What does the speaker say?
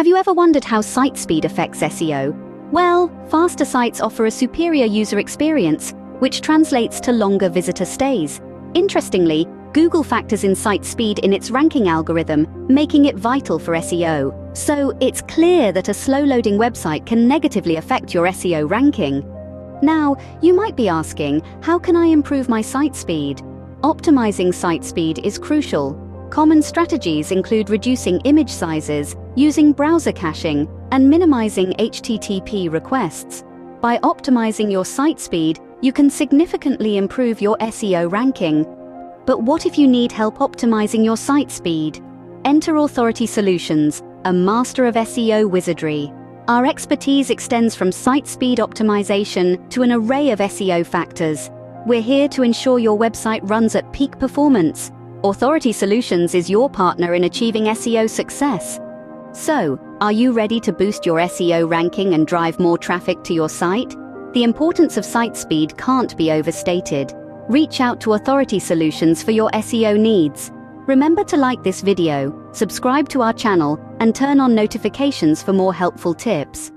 Have you ever wondered how site speed affects SEO? Well, faster sites offer a superior user experience, which translates to longer visitor stays. Interestingly, Google factors in site speed in its ranking algorithm, making it vital for SEO. So it's clear that a slow-loading website can negatively affect your SEO ranking. Now, you might be asking, how can I improve my site speed? Optimizing site speed is crucial. Common strategies include reducing image sizes, using browser caching, and minimizing HTTP requests. By optimizing your site speed, you can significantly improve your SEO ranking. But what if you need help optimizing your site speed? Enter Authority Solutions, a master of SEO wizardry. Our expertise extends from site speed optimization to an array of SEO factors. We're here to ensure your website runs at peak performance. Authority Solutions is your partner in achieving SEO success. So, are you ready to boost your SEO ranking and drive more traffic to your site? The importance of site speed can't be overstated. Reach out to Authority Solutions for your SEO needs. Remember to like this video, subscribe to our channel, and turn on notifications for more helpful tips.